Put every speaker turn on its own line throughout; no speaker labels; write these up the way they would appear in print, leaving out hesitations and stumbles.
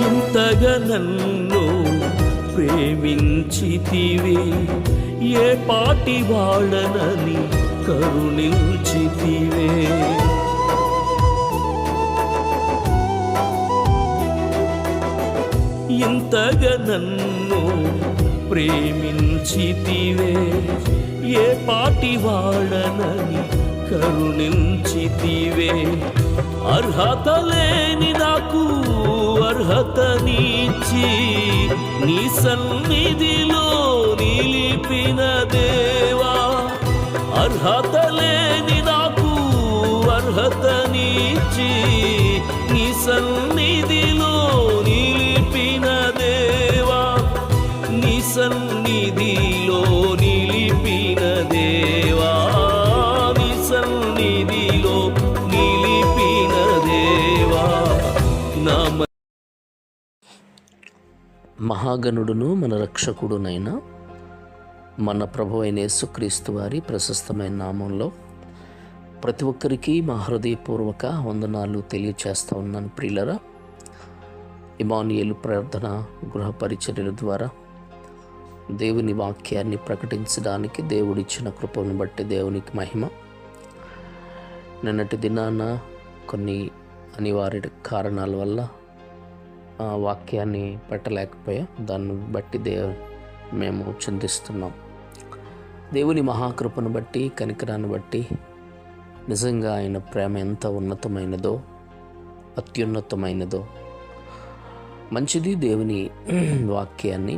ఇంతగా నన్ను ప్రేమించితివే, ఏ పాటి వాడనని కరుణించితివే. ఇంతగా నన్ను ప్రేమించితివే, ఏ పాటి వాడనని కరుణించితివే. అర్హత లేని నాకు అర్హతనిచ్చి నీ సన్నిధిలో నిలిపిన దేవా. అర్హత లేని నాకు అర్హతనిచ్చి నీ సన్నిధిలో నిలిపిన దేవా. నీ సన్నిధిలో నిలిపిన దేవా, నీ సన్నిధిలో నిలిపిన దేవా. నా మహాగణుడును మన రక్షకుడునైన మన ప్రభు అయిన యేసుక్రీస్తు వారి ప్రశస్తమైన నామంలో ప్రతి ఒక్కరికి మా హృదయపూర్వక వందనాలు తెలియచేస్తూ ఉన్నాను. ప్రియులరా, ఇమానుయేలు ప్రార్థన గృహ పరిచర్యల ద్వారా దేవుని వాక్యాన్ని ప్రకటించడానికి దేవుడిచ్చిన కృపను బట్టి దేవునికి మహిమ. నిన్నటి దినాన కొన్ని అనివార్య కారణాల వల్ల వాక్యాన్ని పెట్టలేకపోయా. దాన్ని బట్టి మేము చింతిస్తున్నాం. దేవుని మహాకృపను బట్టి, కనికరాన్ని బట్టి నిజంగా ఆయన ప్రేమ ఎంత ఉన్నతమైనదో, అత్యున్నతమైనదో. మంచిది. దేవుని వాక్యాన్ని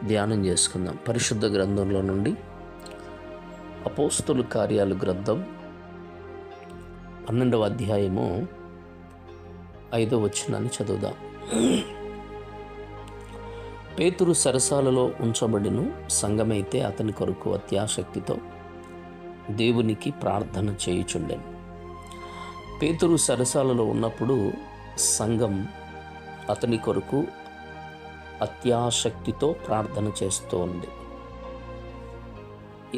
ధ్యానం చేసుకుందాం. పరిశుద్ధ గ్రంథంలో నుండి అపోస్తలుల కార్యాలు గ్రంథం 12వ అధ్యాయము 5వ వచనాన్ని చదువుదాం. పేతురు సరసాలలో ఉంచబడిను, సంఘమైతే అతని కొరకు అత్యాసక్తితో దేవునికి ప్రార్థన చేయుచుండెను. పేతురు సరసాలలో ఉన్నప్పుడు సంఘం అతని కొరకు అత్యాసక్తితో ప్రార్థన చేస్తూ ఉంది.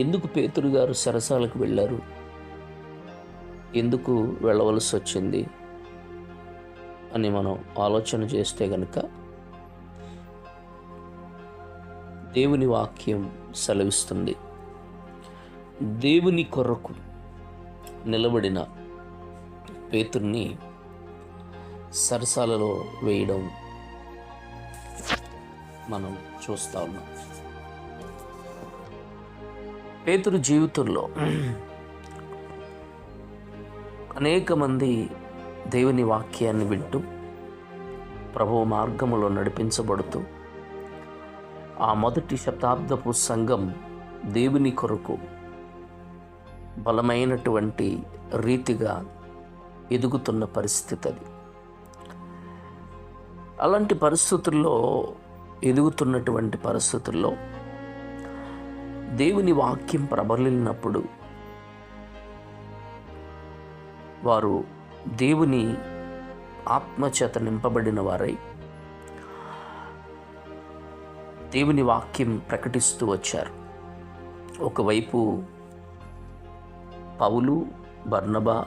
ఎందుకు పేతురు గారు సరసాలకు వెళ్ళారు? ఎందుకు వెళ్ళవలసి వచ్చింది అని మనం ఆలోచన చేస్తే గనుక దేవుని వాక్యం సెలవిస్తుంది, దేవుని కొరకు నిలబడిన పేతుర్ని సరసాలలో వేయడం మనం చూస్తూ ఉన్నాం. పేతురు జీవితంలో అనేక మంది దేవుని వాక్యాన్ని వింటూ ప్రభువు మార్గములో నడిపించబడుతూ ఆ మొదటి శతాబ్దపు సంఘం దేవుని కొరకు బలమైనటువంటి రీతిగా ఎదుగుతున్న పరిస్థితి అది. అలాంటి పరిస్థితుల్లో, ఎదుగుతున్నటువంటి పరిస్థితుల్లో దేవుని వాక్యం ప్రబలినప్పుడు వారు దేవుని ఆత్మచేత నింపబడిన వారై దేవుని వాక్యం ప్రకటిస్తూ వచ్చారు. ఒకవైపు పౌలు, బర్నబా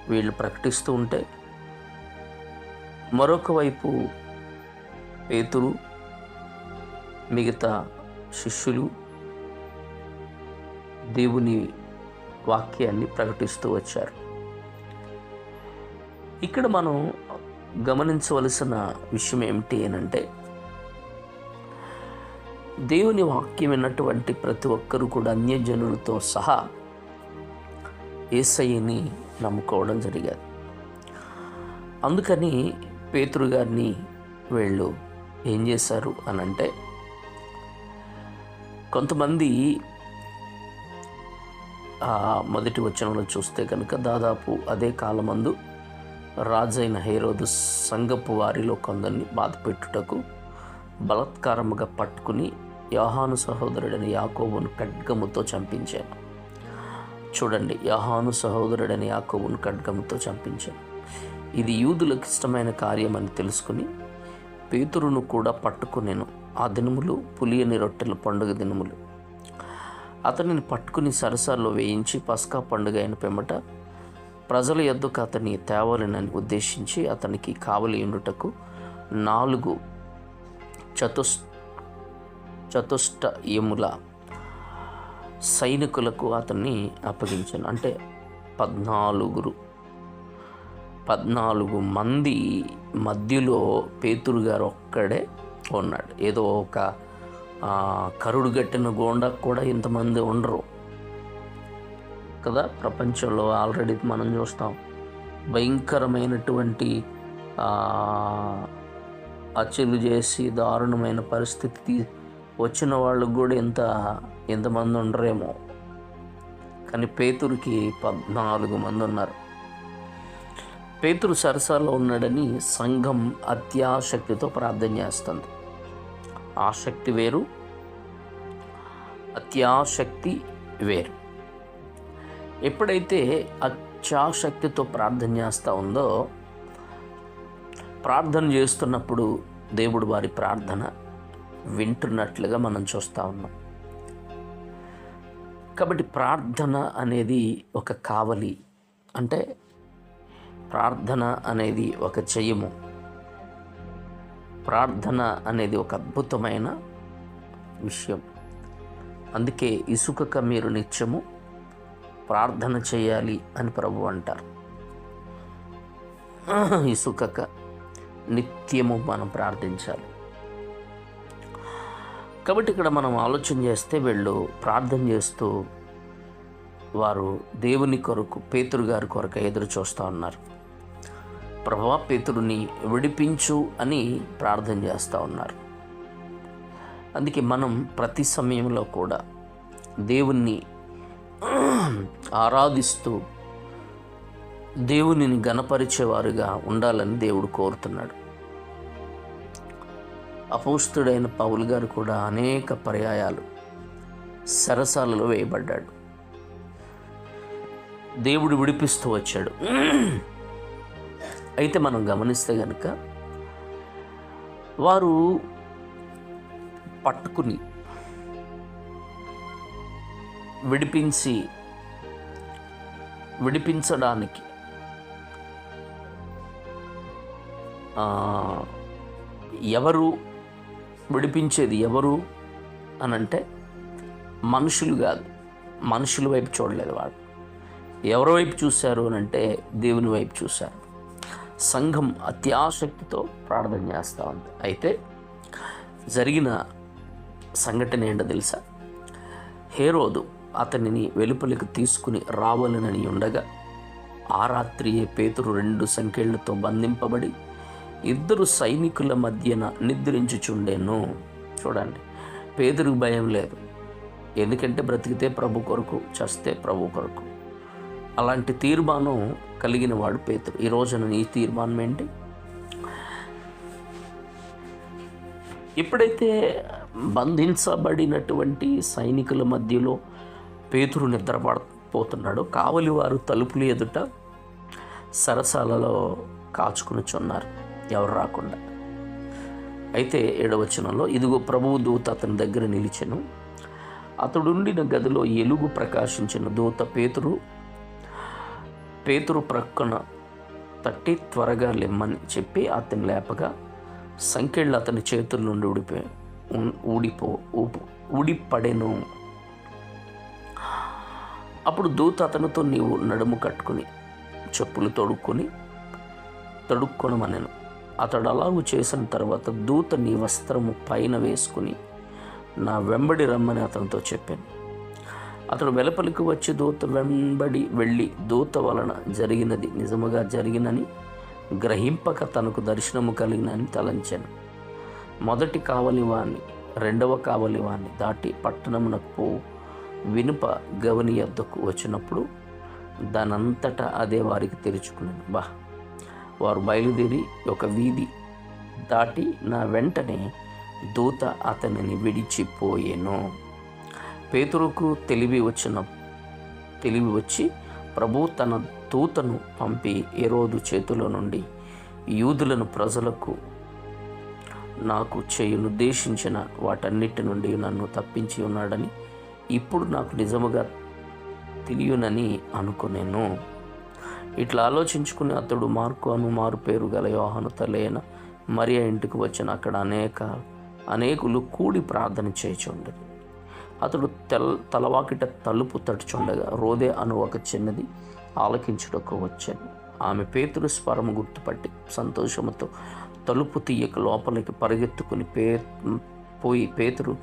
వీళ్ళు ప్రకటిస్తూ ఉంటే, మరొక వైపు పేతురు, మిగతా శిష్యులు దేవుని వాక్యాన్ని ప్రకటిస్తూ వచ్చారు. ఇక్కడ మనం గమనించవలసిన విషయం ఏమిటి అనంటే, దేవుని వాక్యం విన్నటువంటి ప్రతి ఒక్కరూ కూడా అన్యజనులతో సహా యేసయ్యని నమ్ముకోవడం జరిగేది. అందుకని పేతురు గారిని వీళ్ళు ఏం చేశారు అనంటే, కొంతమంది మొదటి వచనంలో చూస్తే కనుక దాదాపు అదే కాలమందు రాజైన హేరోదు సంఘపు వారిలో కొందరిని బాధపెట్టుటకు బలాత్కారముగా పట్టుకుని యోహాను సహోదరుడైన యాకోబును ఖడ్గముతో చంపించాను. చూడండి, యోహాను సహోదరుడైన యాకోబును ఖడ్గముతో చంపించాను. ఇది యూదులకు ఇష్టమైన కార్యం అని తెలుసుకుని పేతురును కూడా పట్టుకునేను. ఆ దినములు పులియని రొట్టెల పండుగ దినములు. అతనిని పట్టుకుని సరసాల్లో వేయించి పస్కా పండుగ అయిన పిమ్మట ప్రజల యొద్దకు అతని తేవాలని ఉద్దేశించి అతనికి కావలి ఉండుటకు 4 చతుష్టయముల సైనికులకు అతన్ని అప్పగించాను. అంటే 14 మంది మధ్యలో పేతురు గారు ఒక్కడే ఉన్నాడు. ఏదో ఒక కరుడు గట్టిన గోండా కూడా ఇంతమంది ఉండరు కదా. ప్రపంచంలో ఆల్రెడీ మనం చూస్తాం, భయంకరమైనటువంటి హత్యలు చేసి దారుణమైన పరిస్థితి వచ్చిన వాళ్ళకు కూడా ఎంతమంది ఉండరేమో, కానీ పేతురుకి 14 మంది ఉన్నారు. పేతురు సరసాలో ఉన్నాడని సంఘం అత్యాశక్తితో ప్రార్థన చేస్తుంది. ఆసక్తి వేరు, అత్యాశక్తి వేరు. ఎప్పుడైతే అత్యాశక్తితో ప్రార్థన చేస్తూ ఉందో, ప్రార్థన చేస్తున్నప్పుడు దేవుడు వారి ప్రార్థన వింటున్నట్లుగా మనం చూస్తూ ఉన్నాం. కాబట్టి ప్రార్థన అనేది ఒక కావలి, అంటే ప్రార్థన అనేది ఒక జయము, ప్రార్థన అనేది ఒక అద్భుతమైన విషయం. అందుకే ఇసుకక మీరు నిత్యము ప్రార్థన చేయాలి అని ప్రభు అంటారు. ఇసుకక నిత్యము మనం ప్రార్థించాలి. కాబట్టి ఇక్కడ మనం ఆలోచన చేస్తే వీళ్ళు ప్రార్థన చేస్తూ వారు దేవుని కొరకు, పేతురు గారి కొరకు ఎదురు చూస్తూ ఉన్నారు. ప్రభువా పేతురుని విడిపించు అని ప్రార్థన చేస్తూ ఉన్నారు. అందుకే మనం ప్రతి సమయంలో కూడా దేవుణ్ణి ఆరాధిస్తూ దేవునిని గణపరిచేవారుగా ఉండాలని దేవుడు కోరుతున్నాడు. అపోస్తుడైన పౌలు గారు కూడా అనేక పర్యాయాలు సరసాలలో వేయబడ్డాడు. దేవుడు విడిపిస్తూ వచ్చాడు. అయితే మనం గమనిస్తే కనుక వారు పట్టుకుని విడిపించడానికి ఎవరు విడిపించేది ఎవరు అనంటే మనుషులు కాదు. మనుషుల వైపు చూడలేదు వాడు. ఎవరి వైపు చూశారు అనంటే దేవుని వైపు చూశారు. సంఘం అత్యాశక్తితో ప్రార్థన చేస్తూ ఉంది. అయితే జరిగిన సంఘటన ఏంటో తెలుసా? హేరోదు అతనిని వెలుపలికి తీసుకుని రావాలనని ఉండగా ఆ రాత్రియే పేతురు 2 సంకెళ్లతో బంధింపబడి 2 సైనికుల మధ్యన నిద్రించుచుండెను. చూడండి, పేతురుకు భయం లేదు. ఎందుకంటే బ్రతికితే ప్రభు కొరకు, చస్తే ప్రభు కొరకు. అలాంటి తీర్మానం కలిగిన వాడు పేతురు. ఈ రోజున నీ తీర్మానం ఏంటి? ఎప్పుడైతే బంధించబడినటువంటి సైనికుల మధ్యలో పేతురు నిద్రపోతున్నాడో, కావలి వారు తలుపులు ఎదుట సరసాలలో కాచుకునిచున్నారు, ఎవరు రాకుండా. అయితే 7వ వచనంలో, ఇదిగో ప్రభువు దూత అతని దగ్గర నిలిచెను. అతడుండిన గదిలో ఎలుగు ప్రకాశించిన దూత పేతురు ప్రక్కన తట్టి త్వరగా లెమ్మని చెప్పి అతని లేపగా సంకెళ్ళు అతని చేతుల నుండి ఊడిపడెను. అప్పుడు దూత అతనితో, నీవు నడుము కట్టుకుని చెప్పులు తొడుక్కొనమనెను. అతడు అలాగూ చేసిన తర్వాత దూత నీ వస్త్రము పైన వేసుకుని నా వెంబడి రమ్మని అతనితో చెప్పాను. అతడు వెలుపలికి వచ్చి దూత వెంబడి వెళ్ళి దూత వలన జరిగినది నిజముగా జరిగినని గ్రహింపక తనకు దర్శనము కలిగినని తలంచాను. మొదటి కావలివాణ్ణి 2వ కావలివాణ్ణి దాటి పట్టణమునకు వినుప గవని యొద్దకు వచ్చినప్పుడు దానంతటా అదే వారికి తెరుచుకున్నాను. వారు బయలుదేరి ఒక వీధి దాటి నా వెంటనే దూత అతనిని విడిచిపోయెను. పేతురుకు తెలివి వచ్చి ప్రభు తన దూతను పంపి హేరోదు చేతిలో నుండి యూదులను ప్రజలకు నాకు చేయనుద్దేశించిన వాటన్నిటి నుండి నన్ను తప్పించి ఉన్నాడని ఇప్పుడు నాకు నిజముగా తెలియనని అనుకునేను. ఇట్లా ఆలోచించుకుని అతడు మార్కు అను మారు పేరు గల యోహాను తలైన మరియ ఇంటికి వచ్చిన అక్కడ అనేకులు కూడి ప్రార్థన చేయుచుండెను. అతడు తలవాకిట తలుపు తట్టుచుండగా రోదే అను ఒక చిన్నది ఆలకించుటకు వచ్చాను. ఆమె పేతురు స్వరము గుర్తుపట్టి సంతోషముతో తలుపు తీయక లోపలికి పరిగెత్తుకుని పోయి పేతురు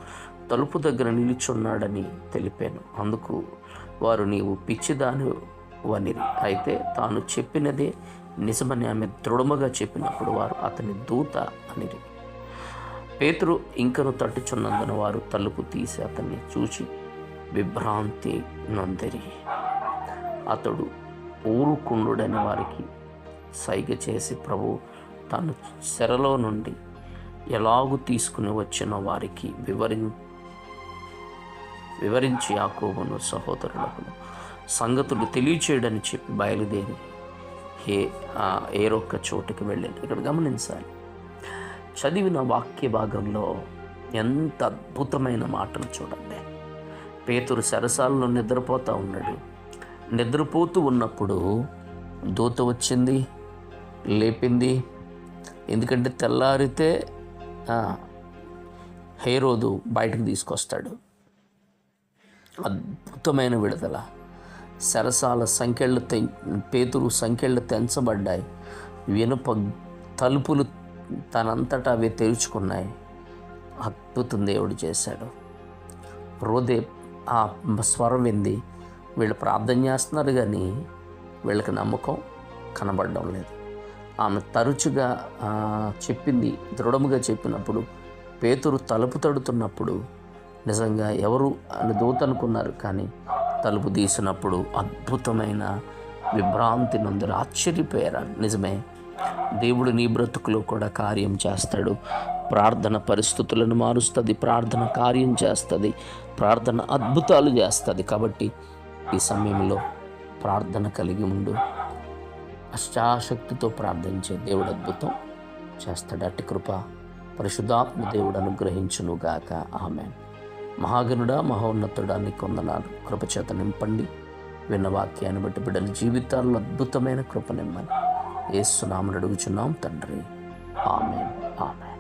తలుపు దగ్గర నిలుచున్నాడని తెలిపాను. అందుకు వారు, నీవు పిచ్చిదాని వనిరి. అయితే తాను చెప్పినదే నిజమని ఆమె దృఢముగా చెప్పినప్పుడు వారు, అతని దూత అనిరి. పేతురు ఇంకను తట్టుచున్నందున వారు తలుపు తీసి అతన్ని చూచి విభ్రాంతి నొందిరి. అతడు ఊరుకుండుడని వారికి సైగ చేసి, ప్రభు తాను చెరలో నుండి ఎలాగూ తీసుకుని వచ్చిన వారికి వివరించి యాకోబును సహోదరులకు సంగతులు తెలియచేయడని చెప్పి బయలుదేరి ఏరొక్క చోటుకి వెళ్ళాను. ఇక్కడ గమనించాలి, చదివిన వాక్య భాగంలో ఎంత అద్భుతమైన మాటలు చూడండి. పేతురు సరసాలలో నిద్రపోతూ ఉన్నాడు. నిద్రపోతూ ఉన్నప్పుడు దూత వచ్చింది, లేపింది. ఎందుకంటే తెల్లారితే హేరోదు బయటకు తీసుకొస్తాడు. అద్భుతమైన విడుదల. సరసాల పేతురు సంకెళ్ళు తెంచబడ్డాయి. వెనుప తలుపులు తనంతటా అవి తెరుచుకున్నాయి. అద్భుతం దేవుడు చేశాడు. రోదే ఆ స్వరం వింది. వీళ్ళు ప్రార్థన చేస్తున్నారు కానీ వీళ్ళకి నమ్మకం కనబడడం లేదు. ఆమె తరచుగా చెప్పింది, దృఢముగా చెప్పినప్పుడు పేతురు తలుపు తడుతున్నప్పుడు నిజంగా ఎవరు అని దూత అనుకున్నారు. కానీ తలుపు తీసినప్పుడు అద్భుతమైన విభ్రాంతి నందరూ ఆశ్చర్యపోయారు. నిజమే, దేవుడు నీ బ్రతుకులో కూడా కార్యం చేస్తాడు. ప్రార్థన పరిస్థితులను మారుస్తుంది, ప్రార్థన కార్యం చేస్తుంది, ప్రార్థన అద్భుతాలు చేస్తుంది. కాబట్టి ఈ సమయంలో ప్రార్థన కలిగి ఉండు. అష్టాశక్తితో ప్రార్థించే దేవుడు అద్భుతం చేస్తాడు. అట్టి కృప పరిశుద్ధాత్మ దేవుడు అనుగ్రహించునుగాక. ఆమేన్. మహాగణుడా, మహోన్నతుడా, నీకు వందనాలు. కృపచేత నింపండి. విన్న వాక్యాన్ని బట్టి బిడ్డల జీవితాల్లో అద్భుతమైన కృప నిమ్మని యేసు నామమున అడుగుచున్నాం తండ్రి. ఆమేన్. ఆమేన్.